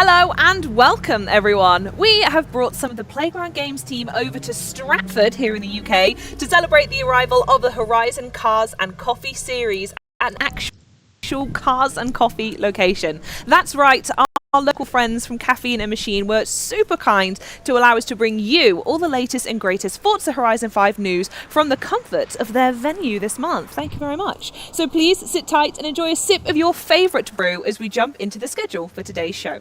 Hello and welcome everyone. We have brought some of the Playground Games team over to Stratford here in the UK to celebrate the arrival of the Horizon Cars and Coffee series at an actual Cars and Coffee location. That's right, our local friends from Caffeine and Machine were super kind to allow us to bring you all the latest and greatest Forza Horizon 5 news from the comfort of their venue this month. Thank you very much. So please sit tight and enjoy a sip of your favourite brew as we jump into the schedule for today's show.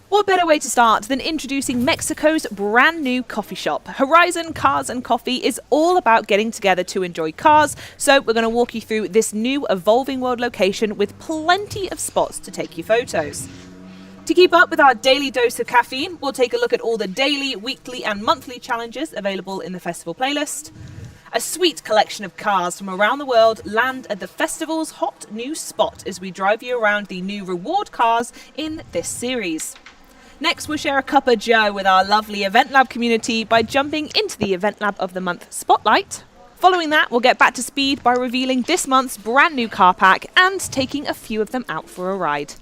What better way to start than introducing Mexico's brand new coffee shop? Horizon Cars and Coffee is all about getting together to enjoy cars, so we're going to walk you through this new evolving world location with plenty of spots to take your photos. To keep up with our daily dose of caffeine, we'll take a look at all the daily, weekly and monthly challenges available in the festival playlist. A sweet collection of cars from around the world land at the festival's hot new spot as we drive you around the new reward cars in this series. Next, we'll share a cup of joe with our lovely Event Lab community by jumping into the Event Lab of the Month spotlight. Following that, we'll get back to speed by revealing this month's brand new car pack and taking a few of them out for a ride.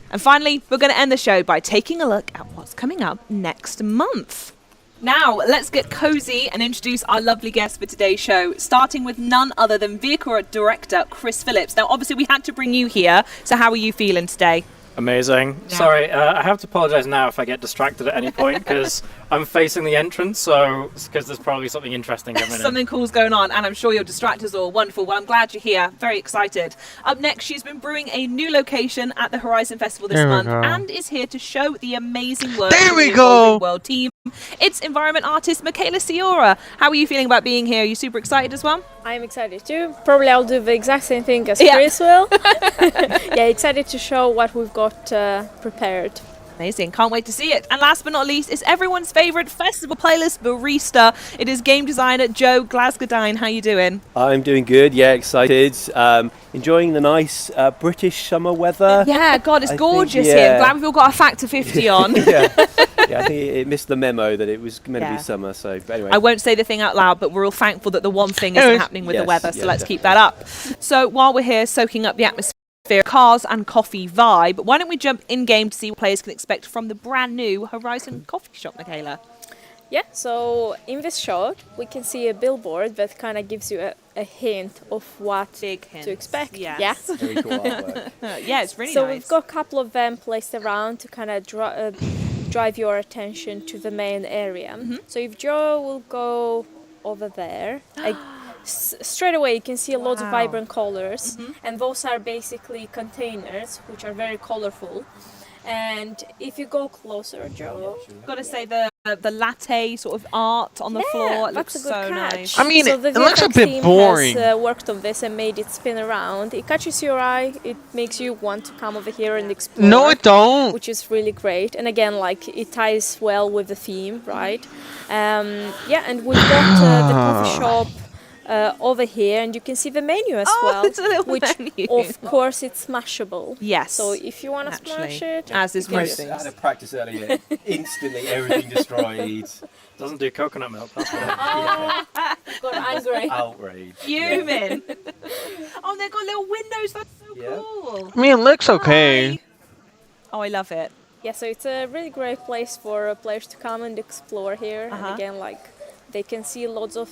And finally, we're going to end the show by taking a look at what's coming up next month. Now, let's get cozy and introduce our lovely guest for today's show, starting with none other than vehicle director Chris Phillips. Now, obviously, we had to bring you here, so how are you feeling today? Amazing. Yeah. Sorry, I have to apologise now if I get distracted at any point because I'm facing the entrance, so because there's probably something interesting going on. Something cool's going on, and I'm sure your distractors are wonderful. Well, I'm glad you're here. Very excited. Up next, she's been brewing a new location at the Horizon Festival this month and is here to show the amazing work of the Evolving World team. It's environment artist Michaela Ciora. How are you feeling about being here? Are you super excited as well? I'm excited too. Probably I'll do the exact same thing as Chris will. Yeah, excited to show what we've got prepared. Amazing. Can't wait to see it. And last but not least is everyone's favourite festival playlist barista. It is game designer Joe Glasgow-Dine. How you doing? I'm doing good. Yeah, excited. Enjoying the nice British summer weather. Yeah, God, it's gorgeous here. I'm glad we've all got a factor 50 on. Yeah, I think it missed the memo that it was meant to be summer. So, but anyway. I won't say the thing out loud, but we're all thankful that the one thing isn't happening with the weather. So let's keep that up. So while we're here soaking up the atmosphere, cars and coffee vibe, why don't we jump in game to see what players can expect from the brand new Horizon Coffee Shop, Michaela? Yeah, so in this shot we can see a billboard that kind of gives you a hint of what to expect. Yes. Yeah. Very cool artwork. Yeah, it's really nice. So nice. We've got a couple of them placed around to kind of drive your attention to the main area. Mm-hmm. So if Joe will go over there, straight away you can see lots of vibrant colors, and those are basically containers which are very colorful. And if you go closer, Joe, got to say the latte sort of art on the floor, it looks so nice. I mean, so it looks a bit boring. Has worked on this and made it spin around. It catches your eye. It makes you want to come over here and explore. No, it don't. Which is really great. And again, like it ties well with the theme, right? Yeah, and we've got the coffee shop over here, and you can see the menu as well, it's a little which menu. of course it's smashable. Yes. So if you want to smash it, as is most things. I had a practice earlier. Instantly, everything destroyed. Doesn't do coconut milk. That's what got angry. Outrage. Fuming. Oh, they've got little windows. That's so cool. I mean, it looks okay. Oh, I love it. Yeah, so it's a really great place for players to come and explore here. And again, like they can see lots of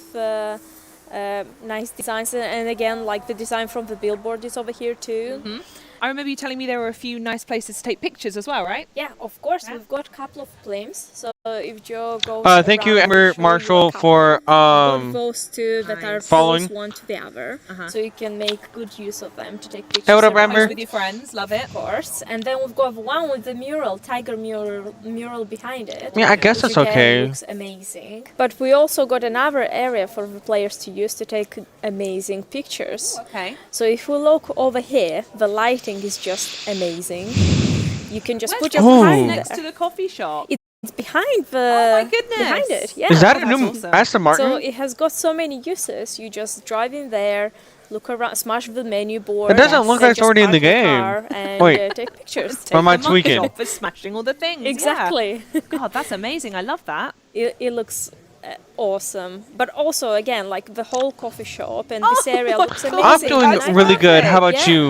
nice designs, and again, like the design from the billboard is over here too. I remember you telling me there were a few nice places to take pictures as well, right? Yeah, of course. We've got a couple of flames. So if Joe goes thank you, Amber Marshall, for those two that are following close one to the other, so you can make good use of them to take pictures. Hey, what up, Amber? With your friends, love it. Of course. And then we've got one with the tiger mural behind it. Yeah, I guess that's okay. Looks amazing. But we also got another area for the players to use to take amazing pictures. Okay. So if we look over here, the lighting is just amazing. You can just put your behind next to the coffee shop. It's behind the. Oh my goodness! Behind it, yeah. Is that a new Aston Martin? So it has got so many uses. You just drive in there, look around, smash the menu board. It doesn't look like it's already in the game. And take pictures. Or am I tweaking? For smashing all the things. Exactly. Yeah. God, that's amazing. I love that. It looks awesome. But also, again, like the whole coffee shop and this area my looks God. amazing. I'm doing And I really love good. it, How about yeah. you?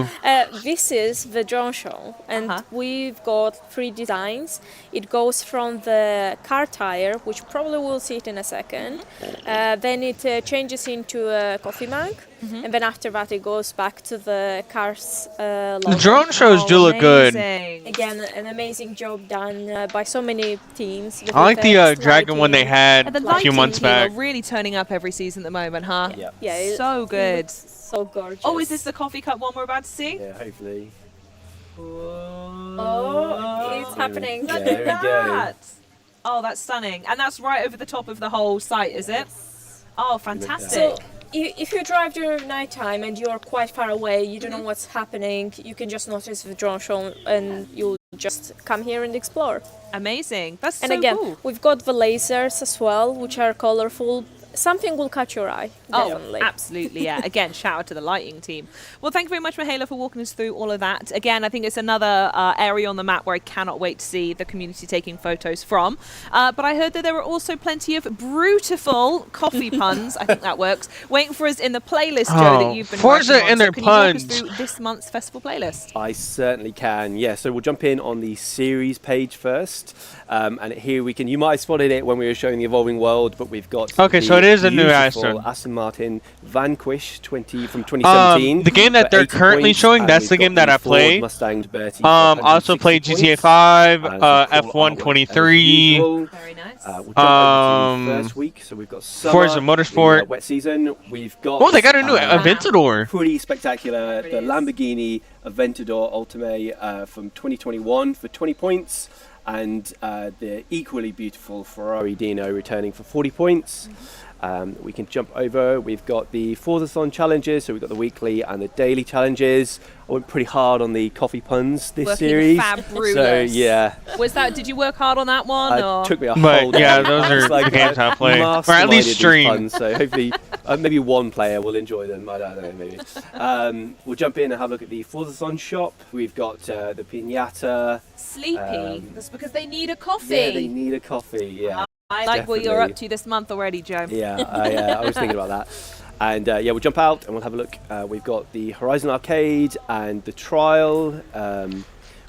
This is the drone show, and we've got 3 designs. It goes from the car tire, which probably we'll see it in a second. Then it changes into a coffee mug, and then after that it goes back to the car's The logo. drone shows do look good. Amazing. Again, an amazing job done by so many teams. with I like the effects, dragon one they lighting. had And the a few lighting months team back. are really turning up every season at the moment, huh? Yeah. Yeah, it So good. looks so gorgeous. Oh, is this the coffee cup one we're about to see? Yeah, hopefully. Oh, it's happening. Yeah, Look there at we go. that. Oh, that's stunning. And that's right over the top of the whole site, is it? Oh, fantastic. So, if you drive during nighttime and you're quite far away, you don't know what's happening, you can just notice the drone show and you'll just come here and explore. Amazing. That's And so again, cool. we've got the lasers as well, which are colorful. Something will catch your eye, definitely. Oh, absolutely, yeah. Again, shout out to the lighting team. Well, thank you very much, Mihaela, for walking us through all of that. Again, I think it's another area on the map where I cannot wait to see the community taking photos from. But I heard that there were also plenty of beautiful coffee puns, I think that works, waiting for us in the playlist, Joe, that you've been Forza working on. and So their can you walk us puns. through this month's festival playlist? I certainly can. Yeah, so we'll jump in on the series page first. And here we can, you might have spotted it when we were showing the Evolving World, but we've got Okay, so the it is a new beautiful Aston. Aston Martin Vanquish from 2017. The game that for they're 80 currently points, showing, and that's we've the got game that I Ford play. Mustang Bertie for Also 160 played GTA points. 5, Some cool F1 artwork as 23, usual. Very nice. We'll jump over to the first week. So we've got summer, Forza Motorsport. the, wet season. We've got Oh, they got a new Wow. Aventador. pretty spectacular. The Lamborghini Aventador Ultimate from 2021 for 20 points, and the equally beautiful Ferrari Dino returning for 40 points. We can jump over. We've got the Forzathon challenges, so we've got the weekly and the daily challenges. I went pretty hard on the coffee puns this Working series. fabulous. So yeah, Was that? Did you work hard on that one? it took me a But, whole day. yeah, those are It's the games I play. Or at masterminded least these stream. puns, so hopefully maybe one player will enjoy them. I don't know, maybe. We'll jump in and have a look at the Forzathon shop. We've got the Pinata. Sleepy. That's because they need a coffee. Yeah, they need a coffee. Yeah. I like what you're Definitely. up to this month already, Joe. Yeah, I was thinking about that. And yeah, we'll jump out and we'll have a look. We've got the Horizon Arcade and the Trial.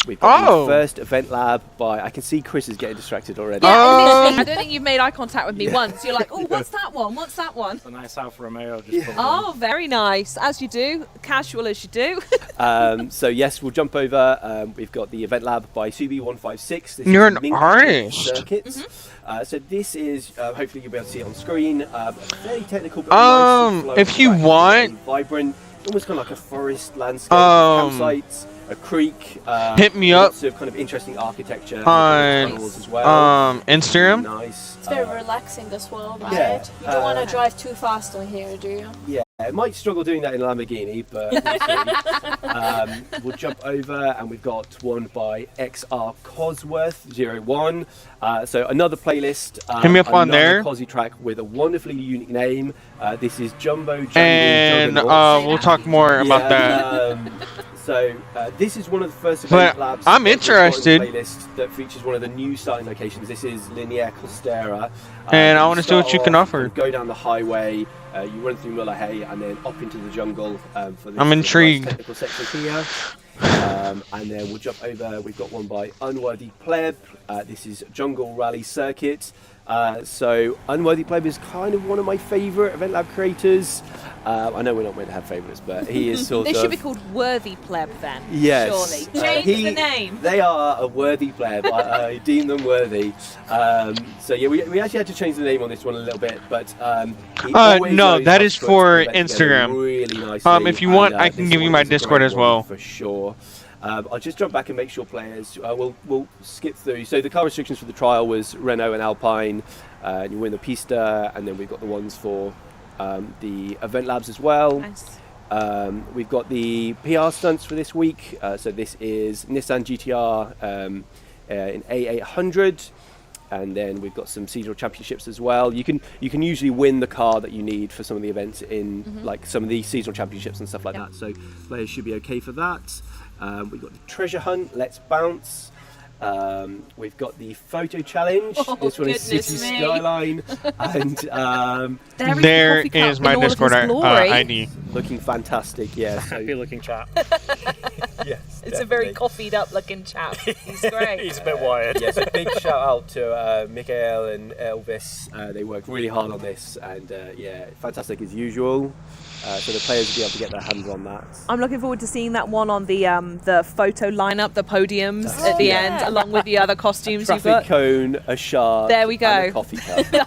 We've got Oh. the first event lab by. I can see Chris is getting distracted already. Yeah, Um, I don't think you've made eye contact with me once. You're like, oh, what's that one? What's that one? It's a nice Alfa Romeo. Just put Oh, very nice. As you do, casual as you do. So yes, we'll jump over. We've got the event lab by Subi156. This You're is an Mink artist. Circuits. So this is hopefully you'll be able to see it on screen. Very technical, but nicely if you flowing, want- vibrant, almost kind of like a forest landscape, campsites, a creek. Hit me up lots of kind of interesting architecture on tunnels as well. Instagram. Nice. It's very relaxing as well, right? Yeah, You don't want to drive too fast on here, do you? Yeah, I might struggle doing that in a Lamborghini, but we'll see. We'll jump over, and we've got one by XR Cosworth 01. So another playlist. Hit me up on another there. Cosy track with a wonderfully unique name. This is Jumbo Jungle And Juggernauts. we'll talk more about that. So this is one of the first But event labs. I'm that we've got on the interested. Playlist that features one of the new starting locations. This is Linear Costera. And I you wanna see what start you can off, offer. Go down the highway. You run through Muller Hay and then up into the jungle for this I'm nice intrigued. technical section here. And then we'll jump over. We've got one by Unworthy Pleb. This is Jungle Rally Circuit. So Unworthy Pleb is kind of one of my favourite Event Lab creators. I know we're not meant to have favourites, but he is sort They of. should be called Worthy Pleb then. Yes. Surely. Change the name. They are a worthy pleb. I deem them worthy. So yeah, we actually had to change the name on this one a little bit, but he always no, knows that how is to put for the event together Instagram. Really nicely, If you want, and, I can this give you one my is a Discord great as one well. for sure. I'll just jump back and make sure players. We'll skip through. So the car restrictions for the trial was Renault and Alpine. You win the Pista, and then we've got the ones for the event labs as well. Nice. We've got the PR stunts for this week. So this is Nissan GTR in A800, and then we've got some seasonal championships as well. You can usually win the car that you need for some of the events in like some of the seasonal championships and stuff like that. So players should be okay for that. We've got the treasure hunt. Let's bounce. We've got the photo challenge. Oh, this one is goodness City me. Skyline, and There is my Discord ID. looking fantastic. Yeah, so, Happy looking chap. yes, It's a very coffeeed up looking chap. He's great. He's a bit wired. Yes, a big shout out to Mikael and Elvis. They worked really hard on this, and fantastic as usual. So the players will be able to get their hands on that. I'm looking forward to seeing that one on the photo lineup, the podiums at the end, along with the other costumes you've Traffic got. cone, a shark, There we go. and a coffee cup. The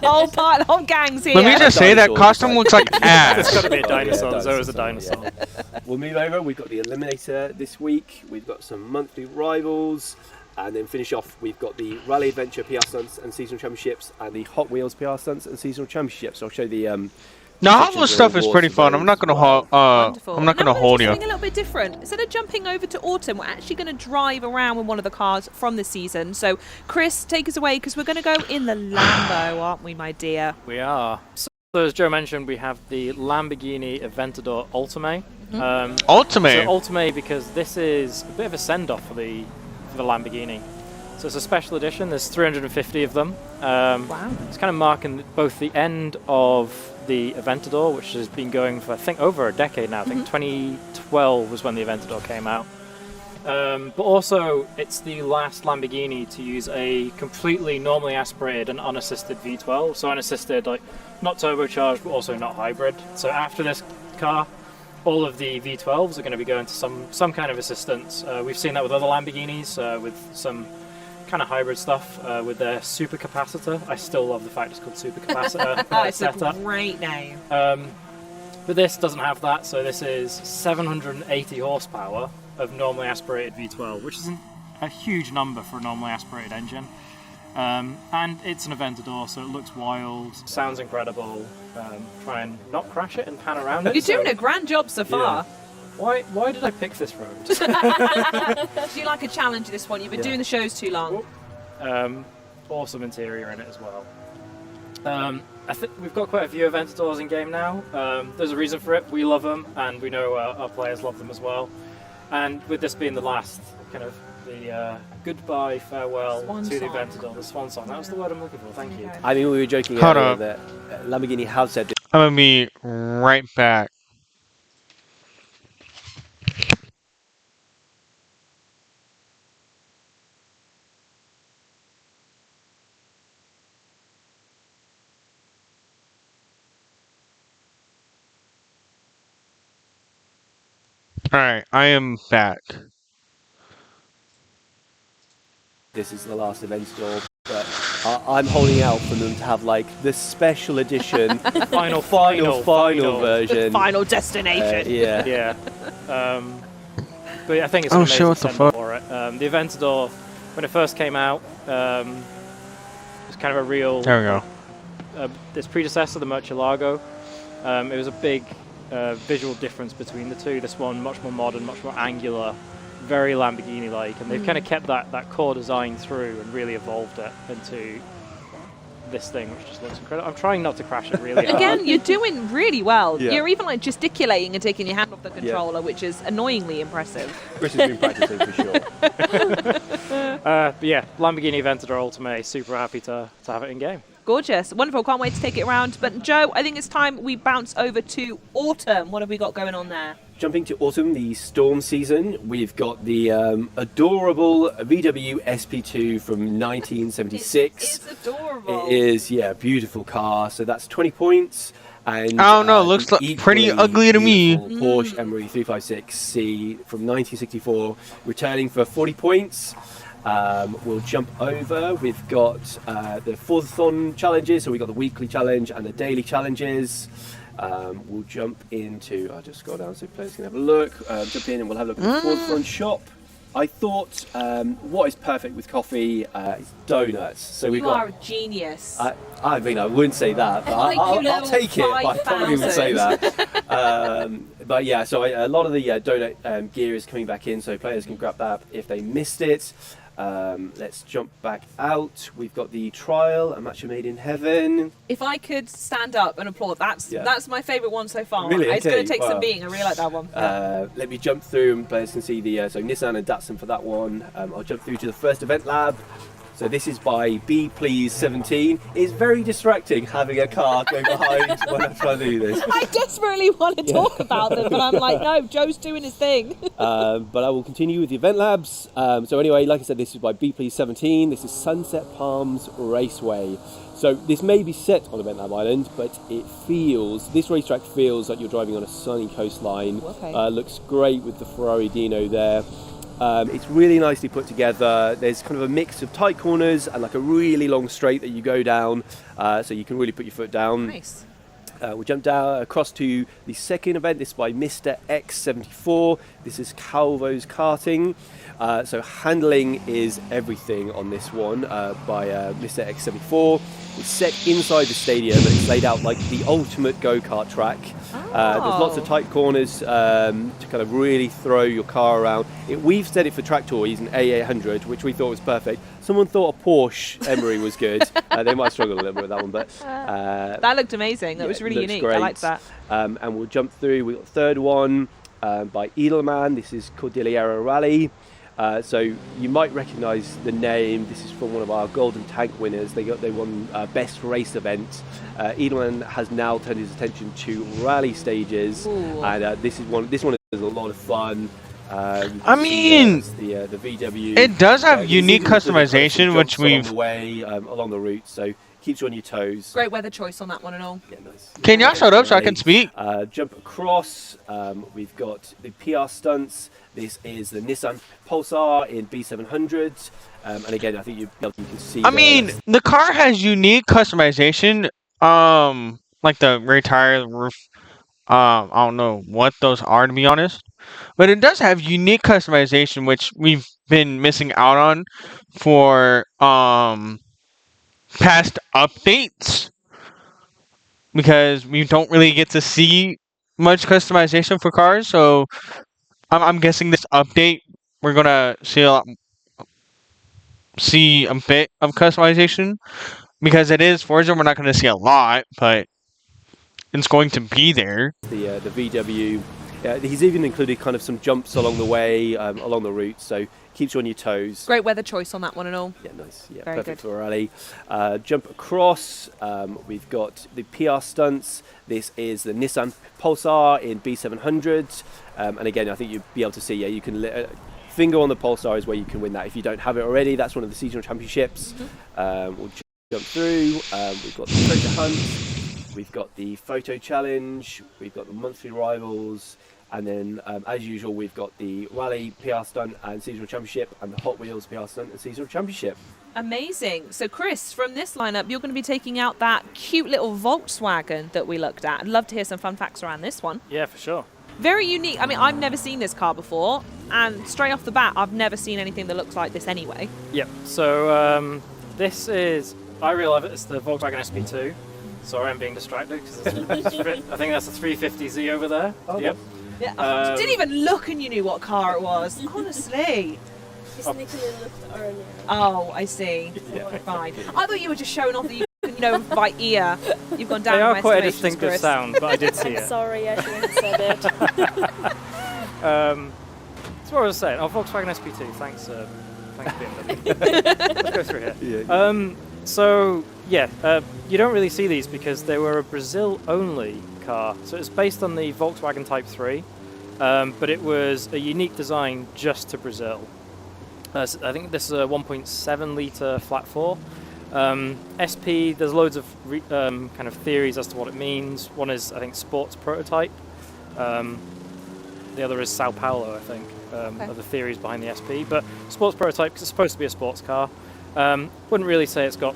whole gang's here. Let me just say that Dinosaurs, costume right? looks like It's ass. got to be a Yeah, dinosaur. There's always a dinosaur, dinosaur. We'll move over. We've got the Eliminator this week. We've got some monthly rivals. And then finish off, we've got the Rally Adventure PR Stunts and Seasonal Championships and the Hot Wheels PR Stunts and Seasonal Championships. I'll show the No, sections Hot Wheels and stuff is rewards pretty for fun. I'm those not gonna as well. Wonderful. I'm not Now gonna we're hold do you. something a little bit different. Instead of jumping over to autumn, we're actually going to drive around with one of the cars from the season. So, Chris, take us away because we're going to go in the Lambo, aren't we, my dear? We are. So as Joe mentioned, we have the Lamborghini Aventador Ultimate. Ultimate. So Ultimate because this is a bit of a send-off for the Lamborghini. So it's a special edition. There's 350 of them. Wow. It's kind of marking both the end of the Aventador, which has been going for I think over a decade now. I think 2012 was when the Aventador came out. But also, it's the last Lamborghini to use a completely normally aspirated and unassisted V12. So unassisted, like not turbocharged, but also not hybrid. So after this car, all of the V12s are going to be going to some kind of assistance. We've seen that with other Lamborghinis, with some kind of hybrid stuff with their super capacitor. I still love the fact it's called super capacitor It's a setup. great name. But this doesn't have that, so this is 780 horsepower of normally aspirated V12, which isn't a huge number for a normally aspirated engine. And it's an Aventador, so it looks wild, sounds incredible. Try and not crash it and pan around it. You're so- doing a grand job so far. Why did I pick this road? Do you like a challenge this one? You've been doing the shows too long. Awesome interior in it as well. I think we've got quite a few Aventadors in game now. There's a reason for it. We love them, and we know our players love them as well. And with this being the last kind of the goodbye, farewell Swan to the song. Aventador, the swan song. That was the word I'm looking for. Thank you. I mean, we were joking Hold earlier up. that Lamborghini have said this. I'm gonna be right back. Alright, I am back. This is the last Aventador, but I'm holding out for them to have like the special edition, Final version. The final destination. Yeah. Yeah. But I think it's Oh, an shit, amazing what the send fuck? for it. The Aventador, when it first came out, was kind of a real. There we go. Its predecessor, the Murcielago, it was a big visual difference between the two. This one much more modern, much more angular, very Lamborghini-like, and they've kind of kept that core design through and really evolved it into this thing, which just looks incredible. I'm trying not to crash it really hard. Again, you're doing really well. Yeah. You're even like gesticulating and taking your hand off the controller, which is annoyingly impressive. Chris has been practicing for sure. But yeah, Lamborghini Aventador Ultimate, super happy to have it in game. Gorgeous. Wonderful. Can't wait to take it around. But Joe, I think it's time we bounce over to autumn. What have we got going on there? Jumping to autumn, the storm season, we've got the adorable VW SP2 from 1976. It's adorable. It is, yeah, beautiful car. So that's 20 points. And I don't know, it looks the like pretty equally ugly to me. beautiful Porsche Emery 356C from 1964, returning for 40 points. We'll jump over. We've got the Forzathon challenges, so we've got the weekly challenge and the daily challenges. We'll jump into. I'll just scroll down so players can have a look. Jump in and we'll have a look at the Forzathon shop. I thought what is perfect with coffee is donuts. So we've You got. are a genius. I mean, I wouldn't say that, but Like you I'll level take it. But I probably wouldn't say 5,000. that. But yeah, so a lot of the donut gear is coming back in, so players can grab that if they missed it. Let's jump back out. We've got the trial, A Match Made in Heaven. If I could stand up and applaud, that's my favourite one so far. Really? It's Okay, going to take wow. some beating. I really like that one. Let me jump through and players can see the so Nissan and Datsun for that one. I'll jump through to the first event lab. So this is by Be Please 17. It's very distracting having a car go behind when I'm trying to do this. I desperately want to talk about them, but I'm like, no, Joe's doing his thing. But I will continue with the event labs. So anyway, like I said, this is by Be Please 17. This is Sunset Palms Raceway. So this may be set on Event Lab Island, but this racetrack feels like you're driving on a sunny coastline. Okay. Looks great with the Ferrari Dino there. It's really nicely put together. There's kind of a mix of tight corners and like a really long straight that you go down, so you can really put your foot down. Nice. We'll jump down across to the second event. This is by Mr. X74. This is Calvo's Karting. So handling is everything on this one by Mr. X74. It's set inside the stadium and it's laid out like the ultimate go-kart track. There's lots of tight corners to kind of really throw your car around. We've set it for track toys, an A800, which we thought was perfect. Someone thought a Porsche Emery was good. They might struggle a little bit with that one, but that looked amazing. That was really unique. Great. I liked that. And we'll jump through. We've got the third one by Edelman. This is Cordillera Rally. So you might recognise the name. This is from one of our Golden Tank winners. They won best race event. Edelman has now turned his attention to rally stages, and this one is a lot of fun. I mean, the VW. it does have unique customization, which we've. Along the route, so keeps you on your toes. Great weather choice on that one and all. Yeah, nice. Can y'all shut up so I can speak? Jump across. We've got the PR stunts. This is the Nissan Pulsar in B700. And again, I think you can see. I mean, the car has unique customization. Like the rear tire, the roof. I don't know what those are, to be honest. But it does have unique customization, which we've been missing out on for past updates, because we don't really get to see much customization for cars. So I'm guessing this update we're gonna see a bit of customization, because it is Forza. We're not gonna see a lot, but it's going to be there. The VW. He's even included kind of some jumps along the way, along the route, so keeps you on your toes. Great weather choice on that one and all. Yeah, nice. Yeah, Very perfect good. for a rally. Jump across. We've got the PR stunts. This is the Nissan Pulsar in B700, and again, I think you'll be able to see. Yeah, you can finger on the Pulsar is where you can win that if you don't have it already. That's one of the seasonal championships. We'll jump through. We've got the treasure hunt. We've got the photo challenge. We've got the monthly rivals. And then, as usual, we've got the Rally PR Stunt and Seasonal Championship, and the Hot Wheels PR Stunt and Seasonal Championship. Amazing. So, Chris, from this lineup, you're going to be taking out that cute little Volkswagen that we looked at. I'd love to hear some fun facts around this one. Yeah, for sure. Very unique. I mean, I've never seen this car before, and straight off the bat, I've never seen anything that looks like this anyway. Yep. So this is, I realise it's the Volkswagen SP2. Sorry, I'm being distracted because I think that's a 350Z over there. Oh, yep. Yeah, you didn't even look and you knew what car it was. Honestly. His nickname looked earlier. Oh, I see. Fine. I thought you were just showing off that you know by ear. You've gone down They in are my quite a estimations, distinctive Chris. sound, but I did see it. Sorry, I shouldn't have said it. So what I was saying, Volkswagen SP2, thanks BMW. Let's go through here. You don't really see these because they were a Brazil-only car. So it's based on the Volkswagen Type 3, but it was a unique design just to Brazil. So I think this is a 1.7 litre flat 4. SP, there's loads of kind of theories as to what it means. One is, I think, sports prototype. The other is Sao Paulo, I think, are the theories behind the SP. But sports prototype, because it's supposed to be a sports car. Wouldn't really say it's got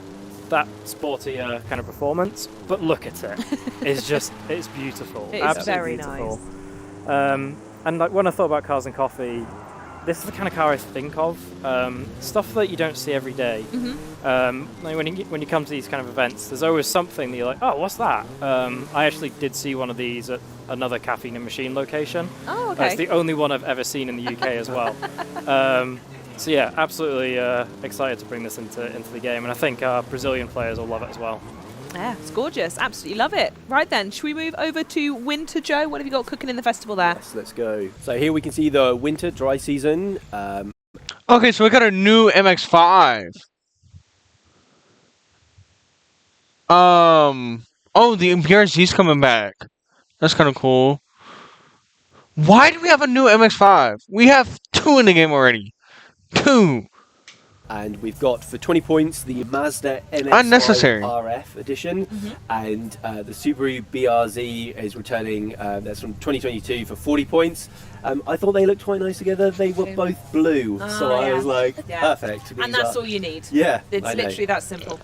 that sporty kind of performance, but look at it. It's beautiful. It is Absolutely very beautiful. nice. And like when I thought about Cars and Coffee, this is the kind of car I think of. Stuff that you don't see every day. Like when you come to these kind of events, there's always something that you're like, oh, what's that? I actually did see one of these at another Caffeine and Machine location. Oh, okay. It's the only one I've ever seen in the UK as well. So yeah, absolutely excited to bring this into the game, and I think our Brazilian players will love it as well. Yeah, it's gorgeous. Absolutely love it. Right then, should we move over to Winter, Joe? What have you got cooking in the festival there? Yes, let's go. So here we can see the winter dry season. Okay, so we got a new MX-5. Oh, the BRZ's coming back. That's kind of cool. Why do we have a new MX-5? We have 2 in the game already. 2. And we've got, for 20 points, the Mazda Unnecessary. MX-5 RF edition, and the Subaru BRZ is returning. That's from 2022 for 40 points. I thought they looked quite nice together. They were both blue, so I was like, perfect. And that's all you need. Yeah, It's I know. literally that simple.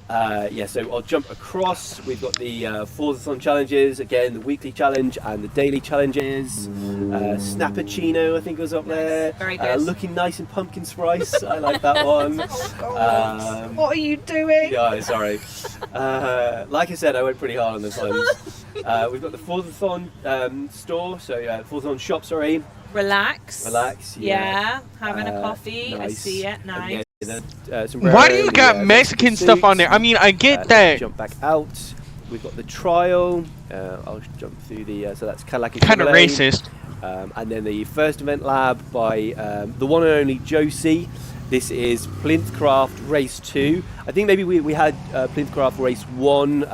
So I'll jump across. We've got the Forza challenges, again the weekly challenge and the daily challenges. Snappuccino, I think, was up there. Very good. Looking nice in pumpkin spice. I like that one. What are you doing? Yeah, sorry. Like I said, I went pretty hard on this one. We've got the Forzathon store, so Forzathon shop, sorry. Relax. Yeah. Having a coffee. Nice. I see it. Nice. And Why do you got Mexican stuff on there? I mean, I get that. Jump back out. We've got the trial. I'll jump through the. So that's Cadillac. Kind of racist. And then the first event lab by the one and only Josie. This is Plinthcraft Race 2. I think maybe we had Plinthcraft Race 1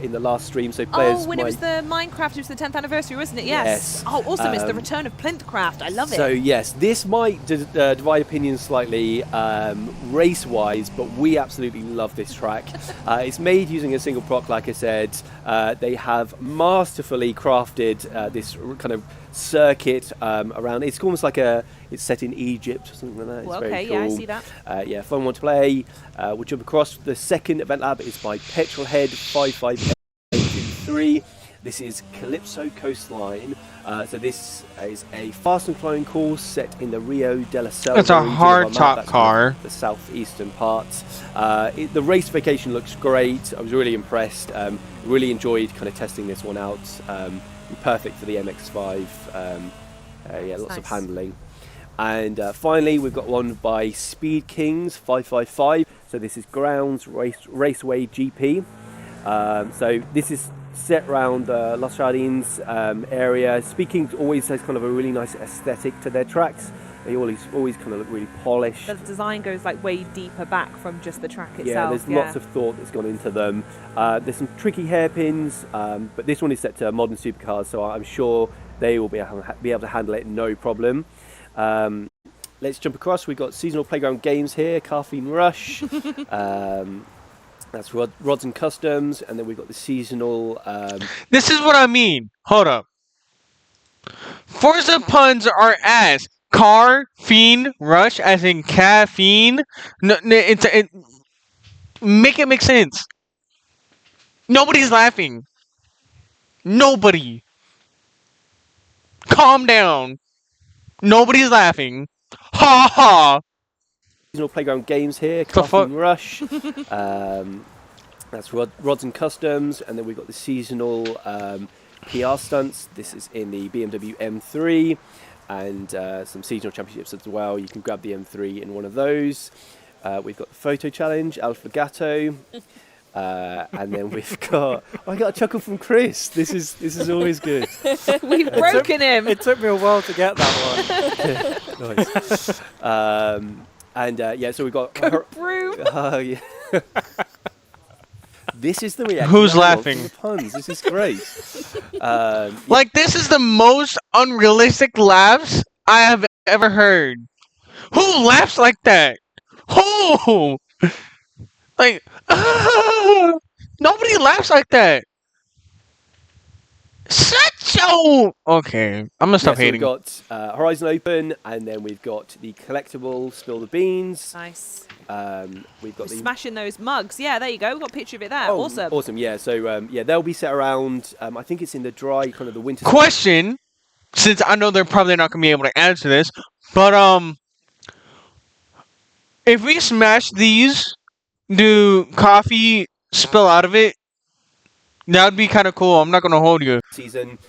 in the last stream, so players when it was the Minecraft, it was the 10th anniversary, wasn't it? Yes. Oh, awesome. It's the return of Plinthcraft. I love it. So yes, this might divide opinions slightly race-wise, but we absolutely love this track. It's made using a single proc, like I said. They have masterfully crafted this kind of circuit around. It's almost like it's set in Egypt or something like that. It's very cool. Yeah, I see that. Fun one to play. We'll jump across. The second event lab is by Petrolhead 55823. This is Calypso Coastline. So this is a fast and flowing course set in the Rio de la Selva. It's a region of hard our map. top That's car. The southeastern parts. The race vacation looks great. I was really impressed. Really enjoyed kind of testing this one out. Perfect for the MX-5. Lots of handling. And finally, we've got one by Speed Kings 555. So this is Grounds Raceway GP. So this is set around Los Jardins area. Speed Kings always has kind of a really nice aesthetic to their tracks. They always kind of look really polished. The design goes like way deeper back from just the track itself. Yeah, there's lots of thought that's gone into them. There's some tricky hairpins, but this one is set to modern supercars, so I'm sure they will be able to handle it no problem. Let's jump across. We've got seasonal playground games here, Caffeine Rush. That's Rods and Customs, and then we've got the seasonal. This is what I mean. Hold up. Forza puns are ass. Car, fiend, rush, as in caffeine. No, make it make sense. Nobody's laughing. Nobody. Calm down. Nobody's laughing. Ha ha. Seasonal playground games here, The Caffeine Rush. That's Rods and Customs, and then we've got the seasonal PR stunts. This is in the BMW M3. And some seasonal championships as well. You can grab the M3 in one of those. We've got the photo challenge, Alpha and then we've got. I got a chuckle from Chris. This is always good. We've broken him. It took me a while to get that one. Nice. So we've got. Broom. Oh yeah. This is the reaction. Who's I want laughing? from the puns. This is great. Like, this is the most unrealistic laughs I have ever heard. Who laughs like that? Who? Like, nobody laughs like that. Such a... Okay, I'm gonna stop hating. We've got Horizon Open, and then we've got the collectible Spill the Beans. Nice. We've got Smashing those mugs. Yeah, there you go. We've got a picture of it there. Oh, Awesome. Awesome, yeah. So, they'll be set around, I think it's in the dry, kind of the winter... Question, since I know they're probably not gonna be able to answer this, but if we smash these, do coffee spill out of it? That would be kind of cool. I'm not gonna hold you. Season.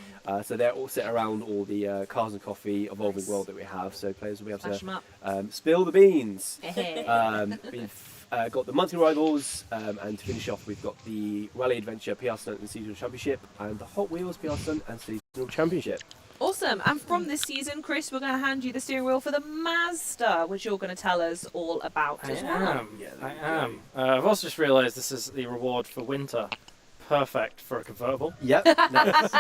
So they're all set around all the Cars and Coffee evolving world that we have. So players will be able Smash 'em up. to spill the beans. We've got the monthly rivals, and to finish off, we've got the Rally Adventure PR Stunt and Seasonal Championship, and the Hot Wheels PR Stunt and Seasonal Championship. Awesome. And from this season, Chris, we're going to hand you the steering wheel for the Mazda, which you're going to tell us all about as well. I am. I've also just realised this is the reward for winter. Perfect for a convertible. Yep. Nice.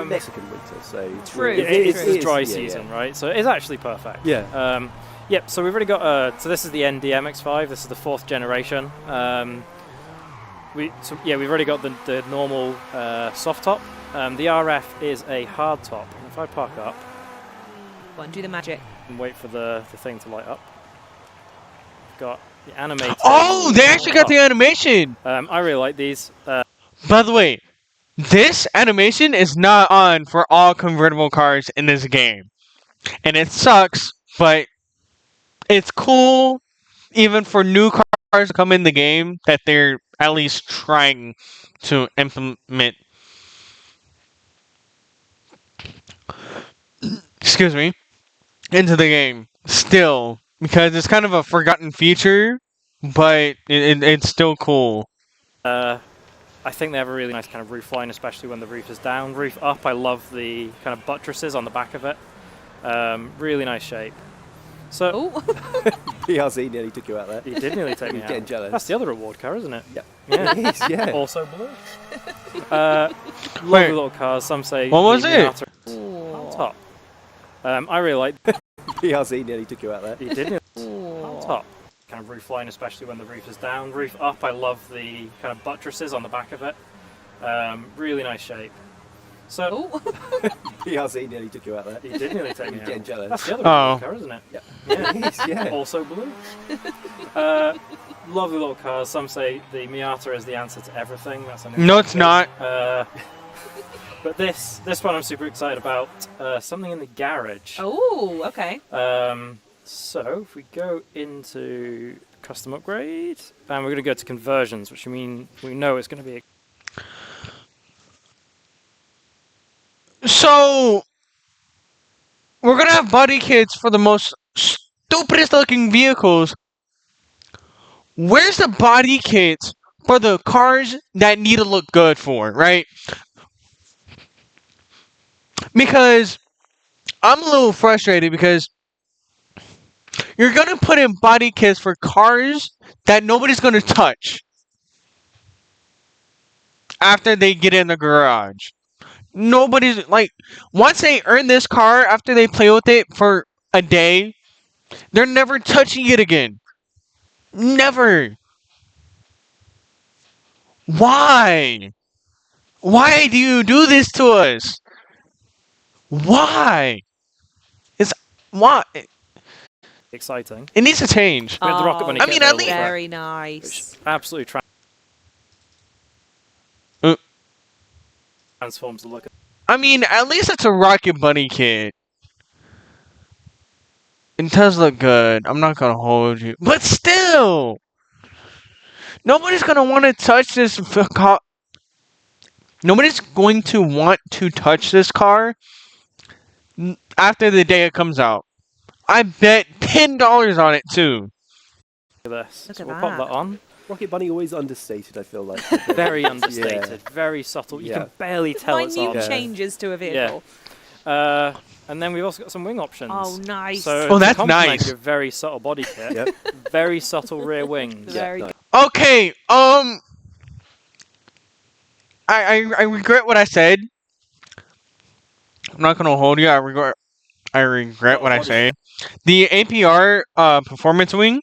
Mexican winter, so True. Yeah, it's True. a dry season, right? So it's actually perfect. Yeah. Yep. So we've already got. So this is the NDMX5. This is the 4th generation. We've already got the normal soft top. The RF is a hard top. And if I park up Go on, do the magic. and wait for the thing to light up, we've got the animated. Oh, they actually got the animation. I really like these. By the way, this animation is not on for all convertible cars in this game. And it sucks, but it's cool, even for new cars to come in the game, that they're at least trying to implement. Excuse me. Into the game. Still. Because it's kind of a forgotten feature, but it's still cool. I think they have a really nice kind of roof line, especially when the roof is down. Roof up, I love the kind of buttresses on the back of it. Really nice shape. So Oh, PRC nearly took you out there. he did nearly take me You're out. getting jealous. That's the other reward car, isn't it? Yep. Yeah. It is, yeah. Also blue. Lovely Wait. little cars. Some say What was the it? Miata on top. I really like. PRC nearly took you out there. He did on top. Kind of roof line, especially when the roof is down. Roof up, I love the kind of buttresses on the back of it. Really nice shape. So oh. PRC nearly took you out there. he did nearly take me You're getting out. jealous. That's the other Oh. reward car, isn't it? Yep. Yeah. It is, yeah. Also blue. Lovely little cars. Some say the Miata is the answer to everything. That's a new No, it's not. But this one I'm super excited about. Something in the garage. Oh, okay. So if we go into custom upgrade, and we're going to go to conversions, which we know it's going to be. So, we're gonna have body kits for the most stupidest looking vehicles. Where's the body kits for the cars that need to look good for, right? Because I'm a little frustrated because you're gonna put in body kits for cars that nobody's gonna touch after they get in the garage. Nobody's like, once they earn this car after they play with it for a day, they're never touching it again. Never. Why? Why do you do this to us? Why? Why? Exciting. It needs to change. We had the Rocket Bunny I kit mean, at available least- for it, Very which nice. absolutely transforms the look. I mean, at least it's a Rocket Bunny kit. It does look good. I'm not gonna hold you, but still, nobody's gonna want to touch this car. Nobody's going to want to touch this car after the day it comes out. I bet $10 on it too. Look at this. Look So at we'll pop that. that on. Rocket Bunny always understated, I feel like. Very understated, very subtle. You Yeah. can barely tell it's Minute on. Yeah. changes to a vehicle. And then we've also got some wing options. Oh, nice. So Oh, to that's complement nice. your very subtle body kit, Yep. very subtle rear wings. Very nice. good. Okay. I regret what I said. I'm not gonna hold you. I regret what I say. The APR performance wing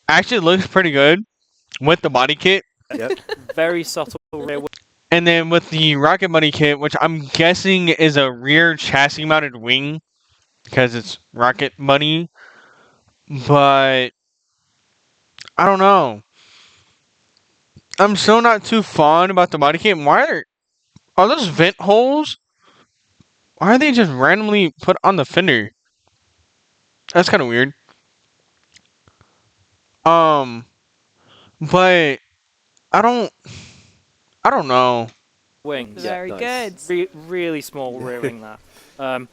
actually looks pretty good with the body kit, Yep. Very subtle rear wings. and then with the Rocket Bunny kit, which I'm guessing is a rear chassis mounted wing because it's Rocket Bunny, but I don't know. I'm still not too fond about the body kit. Why are those vent holes? Why are they just randomly put on the fender? That's kind of weird. But I don't know. wings. Yeah, Very nice. good. Really small rear wing there.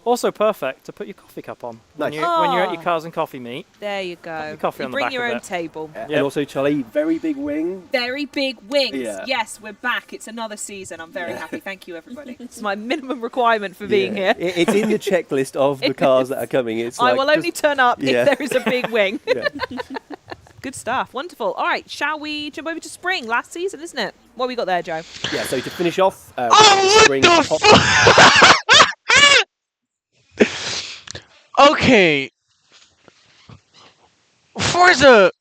Also perfect to put your coffee cup on when, Nice. when you're at your Oh. Cars and Coffee meet. There you go. your coffee You on the bring back your of own it. table. And Yep. also, Charlie, very big wing. Very big wings. Yeah. Yes, we're back. It's another season. I'm very happy. Thank you, everybody. It's my minimum requirement for being here. It's in the checklist of the cars that are coming. It's I like will only just- turn up Yeah. if there is a big wing. yeah. Good stuff. Wonderful. All right, shall we jump over to spring? Last season, isn't it? What we got there, Joe? Yeah, so to finish off, Oh, what spring the pop- Okay, Forza.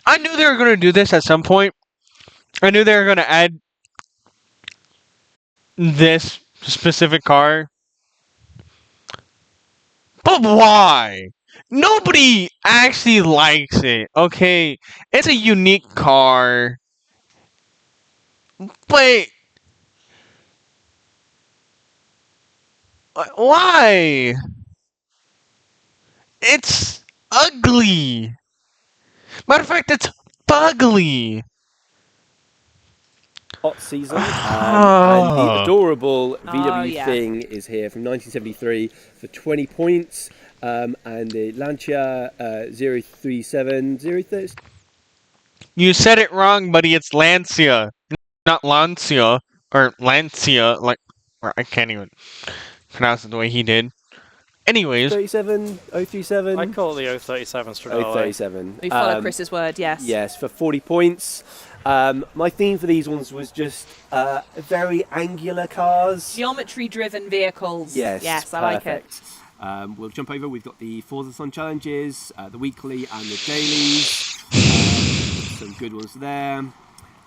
I knew they were going to do this at some point. I knew they were going to add this specific car. But why? Nobody actually likes it. Okay, it's a unique car. But why? It's ugly. Matter of fact, it's fugly. hot season, and the adorable VW yeah. thing is here from 1973 for 20 points, and the Lancia 037, 030. You said it wrong, buddy. It's Lancia, not Lancia or Lancia. Like, or I can't even pronounce it the way he did. Anyways, 37, 037. I call it the 037 Stradale. 037. We follow Chris's word, yes. Yes, for 40 points. My theme for these ones was just very angular cars. Geometry-driven vehicles. Yes, Yes, I like it. perfect. We'll jump over. We've got the Forza challenges, the weekly and the dailies. Some good ones there.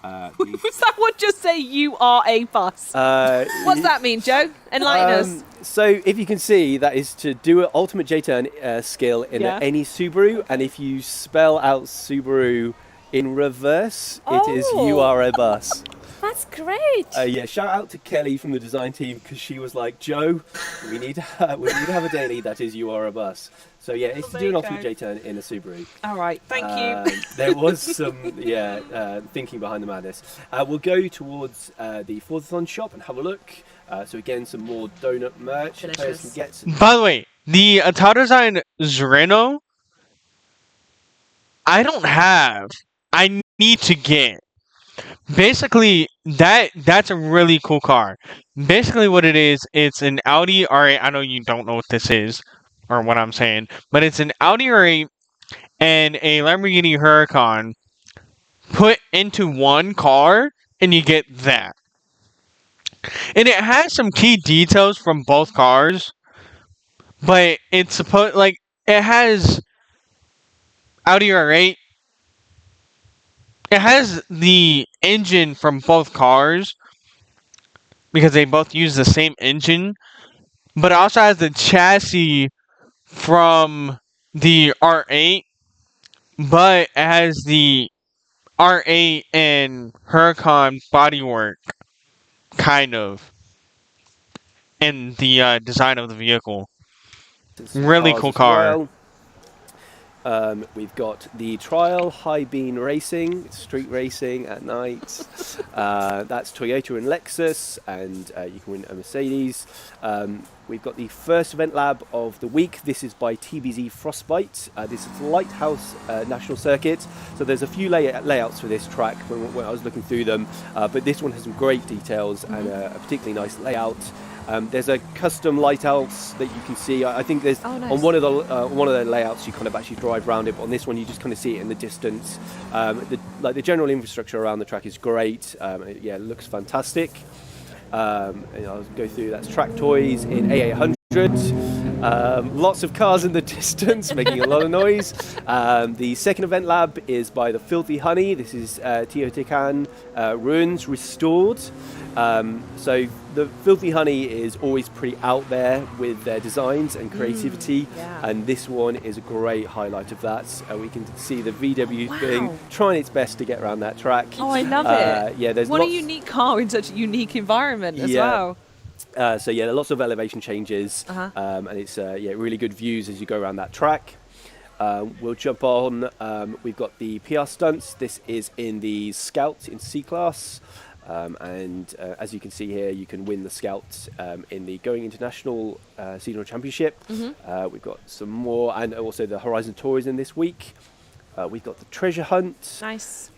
Was that one just say you are a bus? What's that mean, Joe? Enlighten us. So if you can see, that is to do an ultimate J-turn skill in Yeah. any Subaru, and if you spell out Subaru in reverse, it is you are a bus. That's great. Yeah, shout out to Kelly from the design team because she was like, Joe, we need to have a daily that is you are a bus. So yeah, it's to there do an you ultimate go. J-turn in a Subaru. All right, thank you. There was some thinking behind the madness. We'll go towards the Forzathon shop and have a look. So again, some more donut merch. Players Delicious. can get some. by the way, the Autodesign Zreno, I don't have. I need to get. Basically, that's a really cool car. Basically, what it is, it's an Audi R8. I know you don't know what this is, or what I'm saying, but it's an Audi R8 and a Lamborghini Huracan put into one car, and you get that. And it has some key details from both cars, but it's supposed like it has Audi R8. It has the engine from both cars because they both use the same engine, but it also has the chassis from the R8, but it has the R8 and Huracan bodywork, kind of, in the design of the vehicle. some Really cars cool as car. well. We've got the Trial High Beam Racing, street racing at night. That's Toyota and Lexus, and you can win a Mercedes. We've got the first event lab of the week. This is by TBZ Frostbite. This is Lighthouse National Circuit. So there's a few layouts for this track when I was looking through them, but this one has some great details and a particularly nice layout. There's a custom lighthouse that you can see. I think there's Oh, nice. on one of the layouts you kind of actually drive around it, but on this one you just kind of see it in the distance. The general infrastructure around the track is great. It looks fantastic. And I'll go through. That's track toys in A800. Lots of cars in the distance making a lot of noise. The second event lab is by the Filthy Honey. This is Teotihuacan ruins restored. So the Filthy Honey is always pretty out there with their designs and creativity, yeah. and this one is a great highlight of that. We can see the VW Wow. thing trying its best to get around that track. Oh, I love it. Yeah, there's What lots. a unique car in such a unique environment as Yeah. well. So yeah, lots of elevation changes, and it's really good views as you go around that track. We'll jump on. We've got the PR stunts. This is in the Scout in C class. And as you can see here, you can win the Scouts in the Going International Seasonal Championship. We've got some more, and also the Horizon Tour is in this week. We've got the Treasure Hunt. Nice.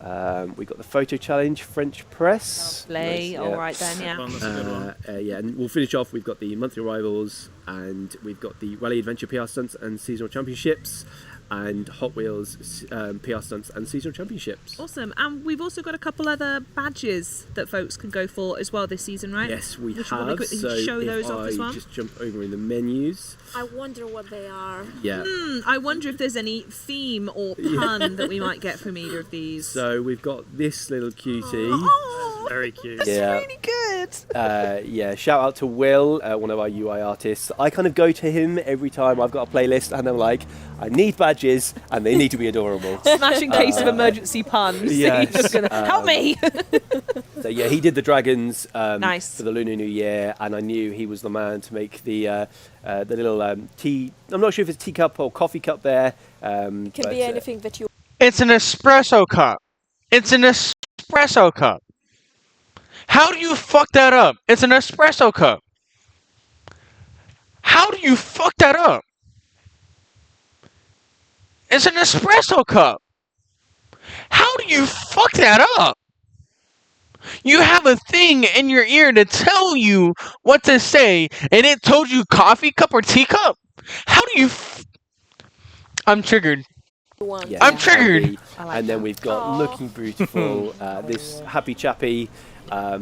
We've got the Photo Challenge, French Press. Lovely. Nice, All right then, yeah. That's a good one. Yeah, and we'll finish off. We've got the monthly arrivals, and we've got the Rally Adventure PR Stunts and Seasonal Championships, and Hot Wheels PR Stunts and Seasonal Championships. Awesome. And we've also got a couple other badges that folks can go for as well this season, right? Yes, we should probably have. quickly So show if those off as well. just jump over in the menus. I wonder what they are. Yeah. I wonder if there's any theme or pun that we might get from either of these. So we've got this little cutie. Oh, Very cute. that's Yeah. really good. Yeah, shout out to Will, one of our UI artists. I kind of go to him every time I've got a playlist, and I'm like, I need badges, and they need to be adorable. Smash in case of emergency puns. yes, You're just gonna, help me. So yeah, he did the dragons Nice. for the Lunar New Year, and I knew he was the man to make the little tea. I'm not sure if it's teacup or coffee cup there. It can be anything that you. It's an espresso cup. It's an espresso cup. How do you fuck that up? It's an espresso cup. How do you fuck that up? It's an espresso cup. How do you fuck that up? You have a thing in your ear to tell you what to say, and it told you coffee cup or teacup? How do you I'm triggered. Want. Yeah, I'm triggered. I like And then that. we've got Aw. Looking Beautiful, this Happy Chappy.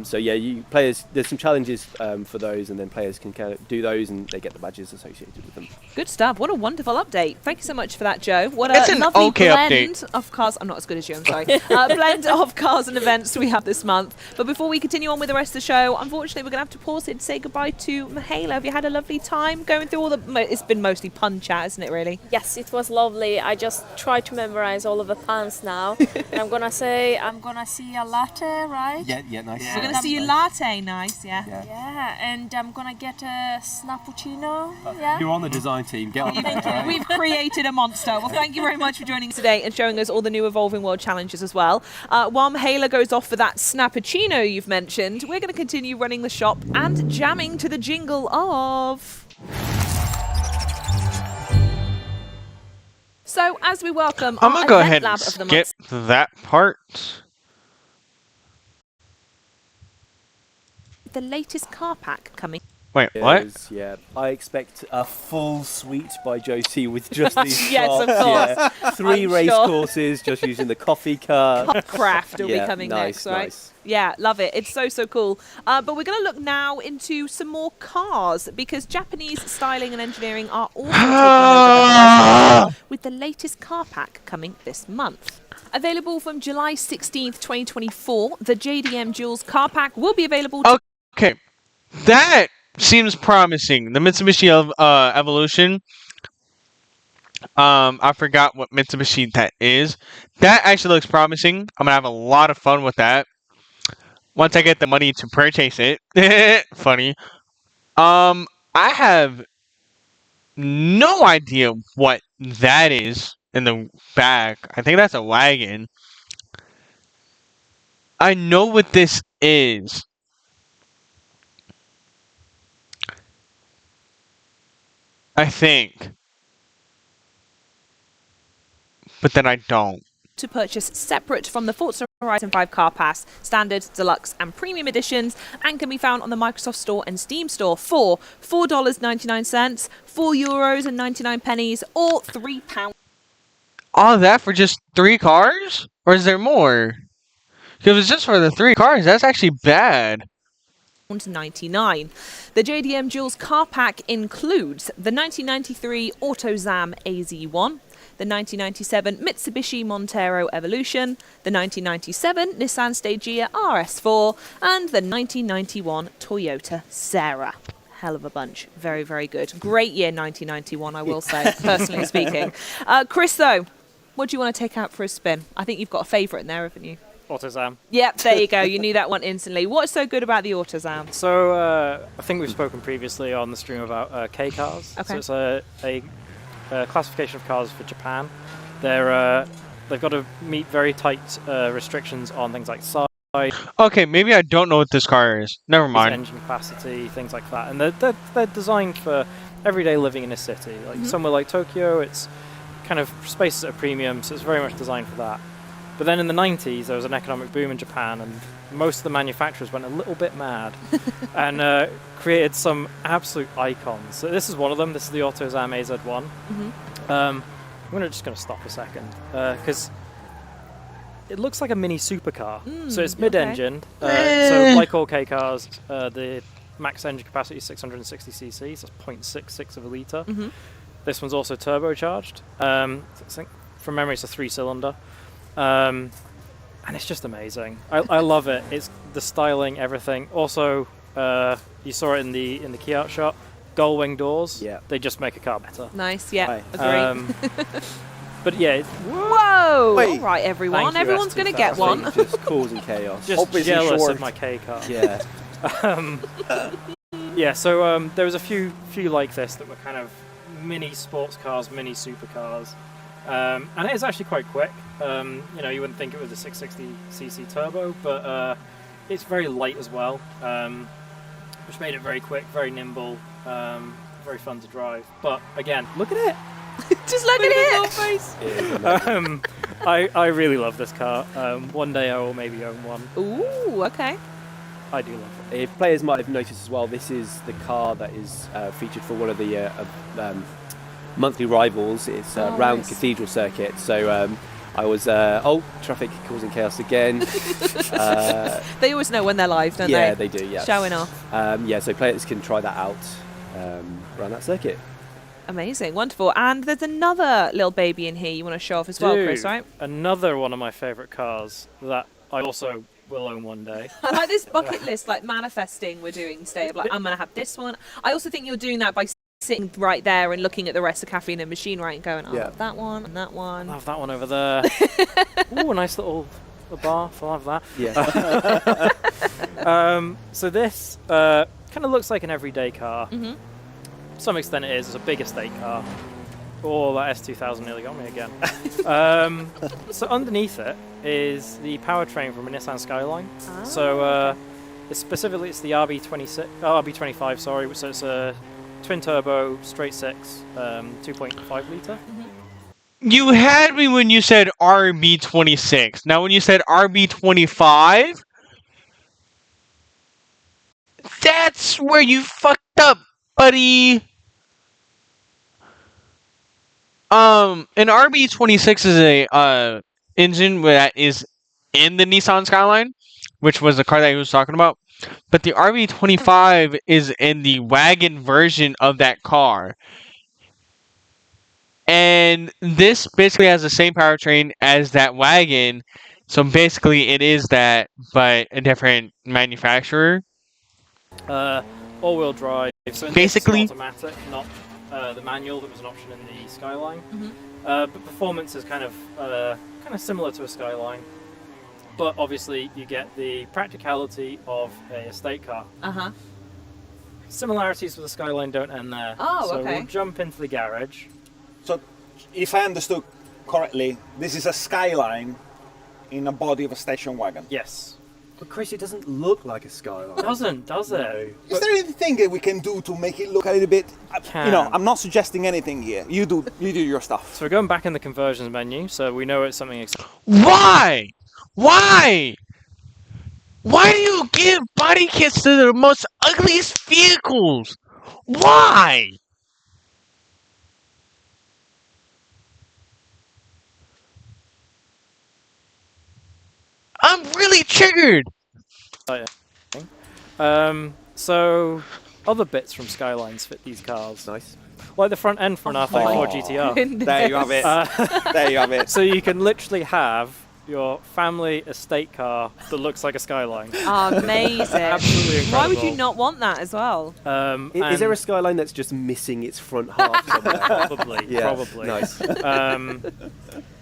So yeah, you players. There's some challenges for those, and then players can kind of do those, and they get the badges associated with them. Good stuff. What a wonderful update. Thank you so much for that, Joe. What It's a an lovely okay blend update. of cars. I'm not as good as you, I'm sorry. Blend of cars and events we have this month. But before we continue on with the rest of the show, unfortunately, we're going to have to pause it and say goodbye to Mihaela. Have you had a lovely time going through all the... It's been mostly pun chat, isn't it, really? Yes, it was lovely. I just tried to memorize all of the puns now. I'm gonna say I'm gonna see a latte, right? Yeah, nice. We're going to see you latte. Nice, yeah. Yeah, and I'm gonna get a snappuccino. Yeah. You're on the design team. Get on that. We've created a monster. Well, thank you very much for joining us today and showing us all the new Evolving World challenges as well. While Mihaela goes off for that snappuccino you've mentioned, we're going to continue running the shop and jamming to the jingle of... So, as we welcome I'm our gonna go event ahead lab and of the skip month, that part. the latest car pack coming. Wait, what? Yes, yeah, I expect a full suite by Josie with just these Yes, of shots. course. Yeah. 3 I'm race sure. courses, just using the coffee cup. Craft will Yeah, be coming nice, next, right? nice. Yeah, love it. It's so, so cool. But we're going to look now into some more cars because Japanese styling and engineering are also taking over the horizon with the latest car pack coming this month. Available from July 16th, 2024, the JDM Jules car pack will be available to Okay, that seems promising. The Mitsubishi Evolution. I forgot what Mitsubishi that is. That actually looks promising. I'm gonna have a lot of fun with that once I get the money to purchase it. Funny. I have no idea what that is in the back. I think that's a wagon. I know what this is. I think. But then I don't. to purchase separate from the Forza Horizon 5 Car Pass, Standard, Deluxe and Premium Editions, and can be found on the Microsoft Store and Steam Store for $4.99, €4.99, or £3. All that for just 3 cars? Or is there more? Because if it's just for the 3 cars, that's actually bad. $99. The JDM Jules car pack includes the 1993 AutoZam AZ1, the 1997 Mitsubishi Montero Evolution, the 1997 Nissan Stagea RS4, and the 1991 Toyota Serra. Hell of a bunch. Very, very good. Great year, 1991, I will say, personally speaking. Chris, though, what do you want to take out for a spin? I think you've got a favourite in there, haven't you? AutoZam. Yep, there you go. You knew that one instantly. What's so good about the AutoZam? So I think we've spoken previously on the stream about K cars. Okay. So it's a classification of cars for Japan. They've got to meet very tight restrictions on things like size, Okay, maybe I don't know what this car is. Never mind. engine capacity, things like that, and they're designed for everyday living in a city. Like somewhere like Tokyo, it's kind of space at a premium, so it's very much designed for that. But then in the 90s, there was an economic boom in Japan, and most of the manufacturers went a little bit mad and created some absolute icons. So this is one of them. This is the AutoZam AZ1. I'm just going to stop a second because it looks like a mini supercar. So it's mid-engined. So like all K cars, the max engine capacity is 660cc, so it's 0.66 of a litre. This one's also turbocharged. I think from memory it's a 3-cylinder. And it's just amazing. I love it. It's the styling, everything. Also, you saw it in the key art shot. Gull wing doors. Yeah. They just make a car better. Nice, yeah, Right. agree. But yeah, Whoa! Wait. All right, everyone. Thank you, Everyone's going to get one. Just causing chaos. just Obviously jealous short. of my K car. Yeah. Yeah, so there was a few like this that were kind of mini sports cars, mini supercars. And it is actually quite quick. You wouldn't think it was a 660cc turbo, but it's very light as well, which made it very quick, very nimble, very fun to drive. But again, look at it! Just look at it! Face. I really love this car. One day I will maybe own one. Ooh, okay. I do love it. If players might have noticed as well, this is the car that is featured for one of the monthly rivals. It's round nice. Cathedral Circuit. So I was traffic causing chaos again. They always know when they're live, don't Yeah, they? they do. Yeah. Showing off. So players can try that out around that circuit. Amazing, wonderful. And there's another little baby in here you want to show off as well, Chris, right? Another one of my favourite cars that I also will own one day. I like this bucket list, like manifesting we're doing today. Of like, I'm going to have this one. I also think you're doing that by sitting right there and looking at the rest of Caffeine and Machine, right, and going, I'll have that one and that one. I'll have that one over there. Ooh, a nice little bath. I'll have that. Yeah. So this kind of looks like an everyday car. To some extent it is. It's a big estate car. Oh, that S2000 nearly got me again. So underneath it is the powertrain from a Nissan Skyline. So it's the RB25, sorry. So it's a twin turbo, straight six, 2.5 litre. You had me when you said RB26. Now, when you said RB25, that's where you fucked up, buddy. An RB26 is a engine that is in the Nissan Skyline, which was the car that he was talking about. But the RB25 is in the wagon version of that car. And this basically has the same powertrain as that wagon. So basically it is that, but a different manufacturer. All-wheel drive. So Basically- it's automatic, not the manual that was an option in the Skyline. But performance is kind of similar to a Skyline. But obviously you get the practicality of a estate car. Similarities with the Skyline don't end there. Oh, so okay. we'll jump into the garage. So, if I understood correctly, this is a Skyline in a body of a station wagon. Yes. But Chris, it doesn't look like a Skyline. Doesn't, does it? Is there anything that we can do to make it look a little bit? You know, Can. I'm not suggesting anything here. You do your stuff. So we're going back in the conversions menu, so we know it's something Why? Why? Why do you give body kits to the most ugliest vehicles? Why? I'm really triggered. So other bits from Skylines fit these cars. Nice. Like the front end for an R34 GTR. There you have it. There you have it. So you can literally have your family estate car that looks like a Skyline. Amazing. Absolutely incredible. Why would you not want that as well? Is there a Skyline that's just missing its front half somewhere? Probably. Yeah, Probably. nice.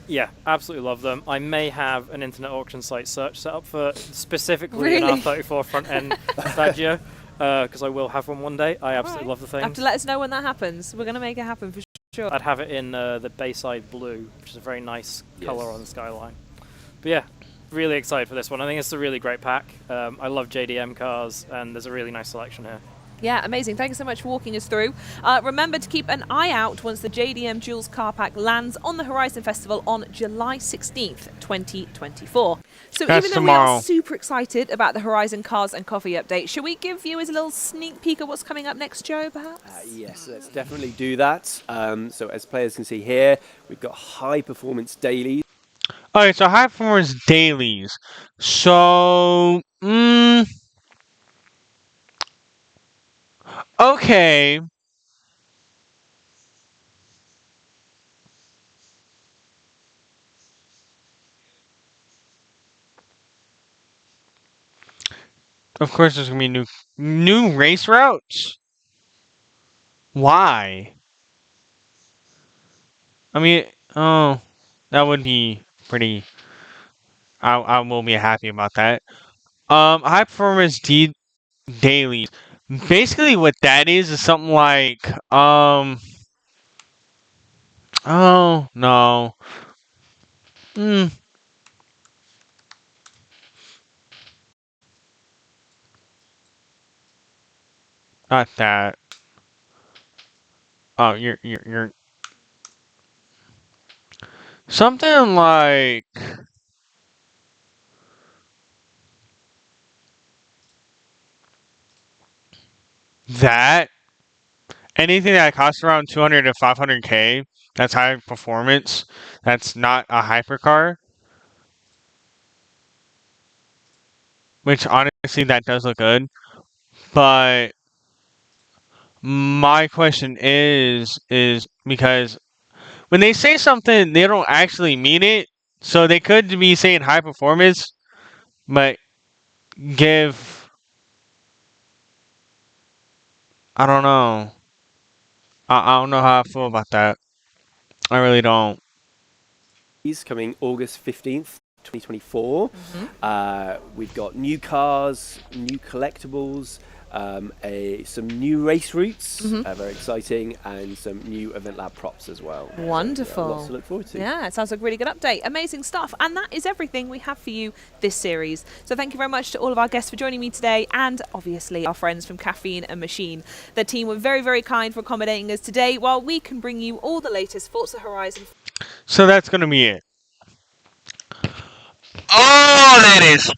Yeah, absolutely love them. I may have an internet auction site search set up for specifically Really? an R34 front end Stagio, because I will have one day. I absolutely love the You have thing. to let us know when that happens. We're going to make it happen for sure. I'd have it in the Bayside blue, which is a very nice colour on the Skyline. But yeah, really excited for this one. I think it's a really great pack. I love JDM cars, and there's a really nice selection here. Yeah, amazing. Thank you so much for walking us through. Remember to keep an eye out once the JDM Jules car pack lands on the Horizon Festival on July 16th, 2024. So That's even though we tomorrow. are super excited about the Horizon Cars and Coffee update, should we give viewers a little sneak peek of what's coming up next, Joe, perhaps? Yes, let's definitely do that. So as players can see here, we've got high performance dailies. Okay, so high performance dailies. So, okay. Of course, there's gonna be new race routes. Why? I mean, oh, that would be pretty. I will be happy about that. High performance dailies. Basically, what that is something like Oh no. Hmm. Not that. Oh, you're something like that. Anything that costs around 200 to 500k. That's high performance. That's not a hypercar. Which honestly, that does look good. But my question is because when they say something, they don't actually mean it. So they could be saying high performance, but give. I don't know. I don't know how I feel about that. I really don't. Coming August 15th, 2024. We've got new cars, new collectibles, some new race routes, very exciting, and some new Event Lab props as well. Wonderful. So, lots to look forward to. Yeah, it sounds like a really good update. Amazing stuff. And that is everything we have for you this series. So thank you very much to all of our guests for joining me today, and obviously our friends from Caffeine and Machine. The team were very, very kind for accommodating us today, while we can bring you all the latest Forza Horizon. So that's gonna be it. Oh, that is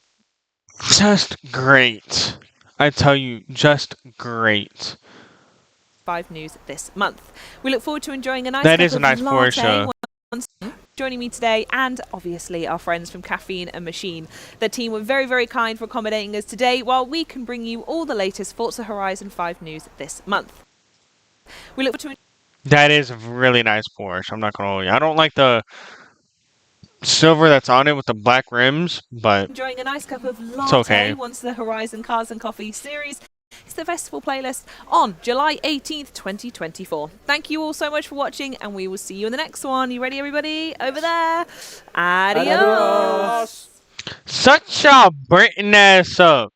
just great. I tell you, just great. 5 News this month. We look forward to enjoying a nice That cup is a of nice latte Porsche. joining me today, and obviously our friends from Caffeine and Machine. The team were very, very kind for accommodating us today, while we can bring you all the latest Forza Horizon 5 news this month. We look forward to That is a really nice Porsche. I'm not gonna hold you. I don't like the silver that's on it with the black rims, but enjoying a nice cup of it's latte okay. once the Horizon Cars and Coffee series is the festival playlist on July 18th, 2024. Thank you all so much for watching, and we will see you in the next one. You ready, everybody? Over there. Adios. Such a Britain ass up.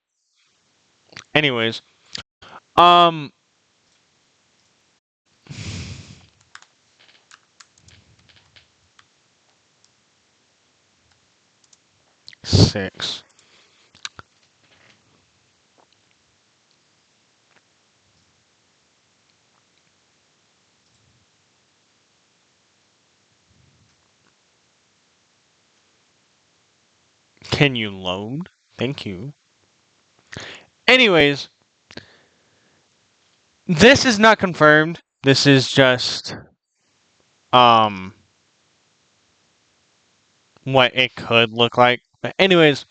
Anyways, um, 6. Can you load? Thank you. Anyways, this is not confirmed. This is just um what it could look like. But anyways,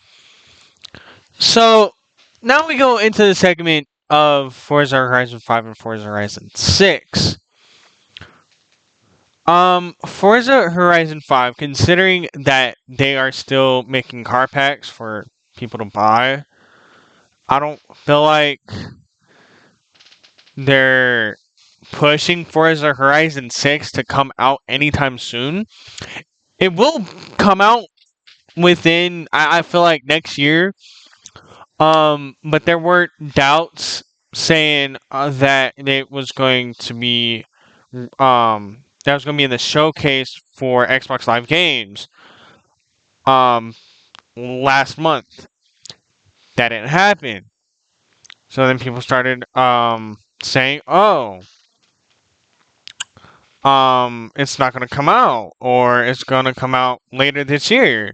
so now we go into the segment of Forza Horizon 5 and Forza Horizon 6. Forza Horizon 5, considering that they are still making car packs for people to buy, I don't feel like they're pushing Forza Horizon 6 to come out anytime soon. It will come out within, I feel like, next year. But there were doubts saying that it was going to be that was going to be in the showcase for Xbox Live Games. Um, last month. That didn't happen. So then people started saying, "Oh, it's not gonna come out, or it's gonna come out later this year."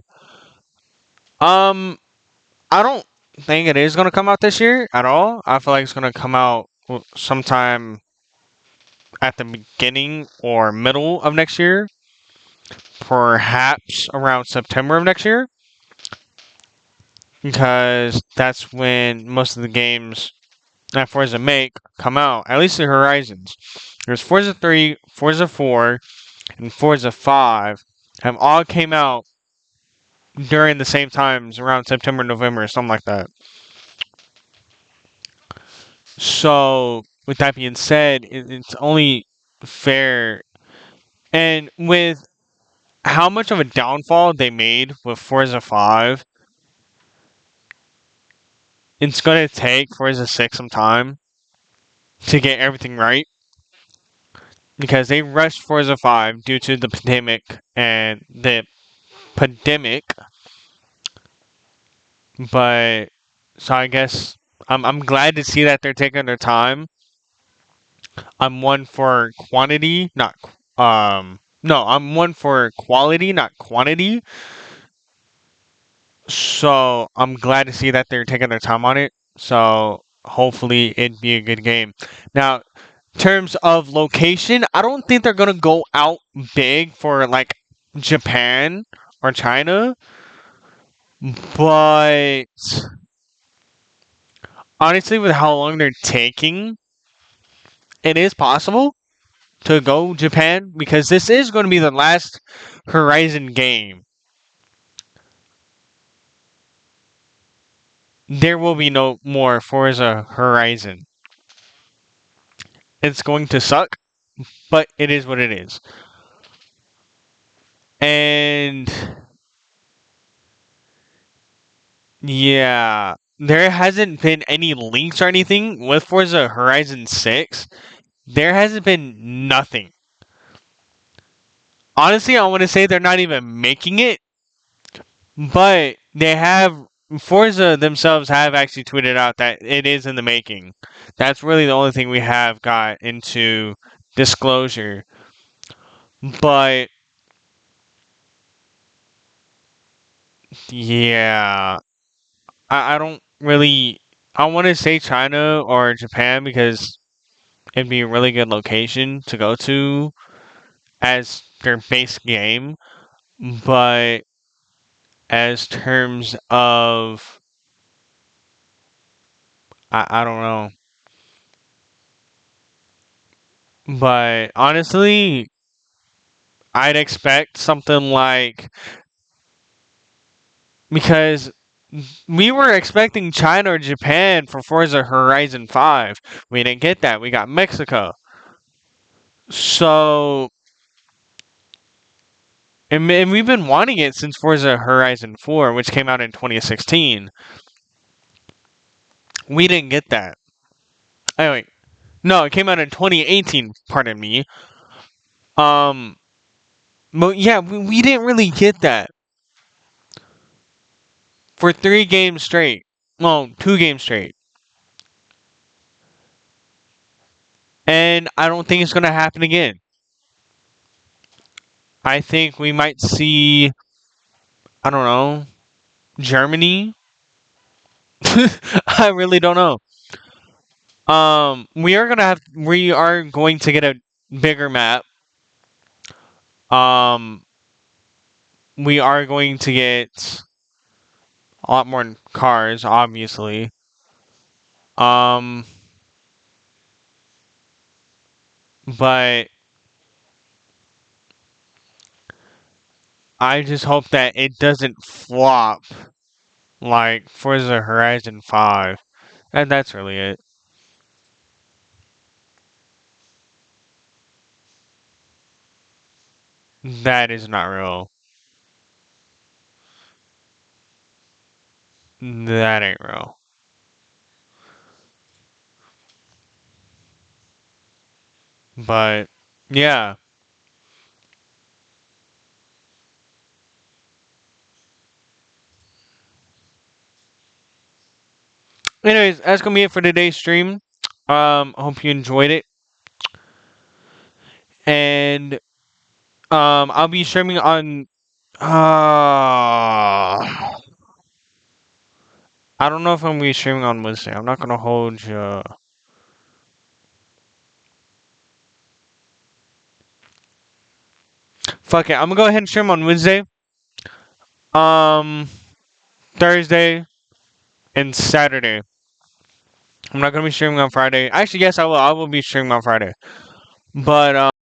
Um, I don't think it is gonna come out this year at all. I feel like it's gonna come out sometime at the beginning or middle of next year, perhaps around September of next year, because that's when most of the games that Forza make come out. At least the Horizons. There's Forza 3, Forza 4, and Forza 5 have all came out during the same times, around September, November, or something like that. So, with that being said, it's only fair. And with how much of a downfall they made with Forza 5, it's going to take Forza 6 some time to get everything right. Because they rushed Forza 5 due to the pandemic and the pandemic. But, so I guess I'm glad to see that they're taking their time. I'm one for quantity, not no, I'm one for quality, not quantity. So I'm glad to see that they're taking their time on it. So hopefully it'd be a good game. Now, in terms of location, I don't think they're gonna go out big for like Japan or China, but honestly, with how long they're taking, it is possible to go Japan because this is going to be the last Horizon game. There will be no more Forza Horizon. It's going to suck, but it is what it is. And yeah, there hasn't been any leaks or anything with Forza Horizon 6. There hasn't been nothing. Honestly, I want to say they're not even making it, but they have Forza themselves have actually tweeted out that it is in the making. That's really the only thing we have got into disclosure. But yeah, I don't really. I want to say China or Japan because it'd be a really good location to go to as their base game. But as terms of, I don't know. But honestly, I'd expect something like because we were expecting China or Japan for Forza Horizon 5. We didn't get that. We got Mexico. So, and we've been wanting it since Forza Horizon 4, which came out in 2016. We didn't get that. Anyway, no, it came out in 2018, pardon me. Um, but yeah, we didn't really get that for 3 games straight. Well, 2 games straight. And I don't think it's going to happen again. I think we might see, I don't know, Germany. I really don't know. We are going to get a bigger map. Um, we are going to get a lot more cars, obviously. Um, but I just hope that it doesn't flop like Forza Horizon 5. And that's really it. That is not real. That ain't real. But yeah. Anyways, that's gonna be it for today's stream. I hope you enjoyed it, and I'll be streaming on. I don't know if I'm gonna be streaming on Wednesday. I'm not gonna hold you. Fuck it. I'm gonna go ahead and stream on Wednesday, um, Thursday, and Saturday. I'm not gonna be streaming on Friday. Actually, yes, I will. I will be streaming on Friday, but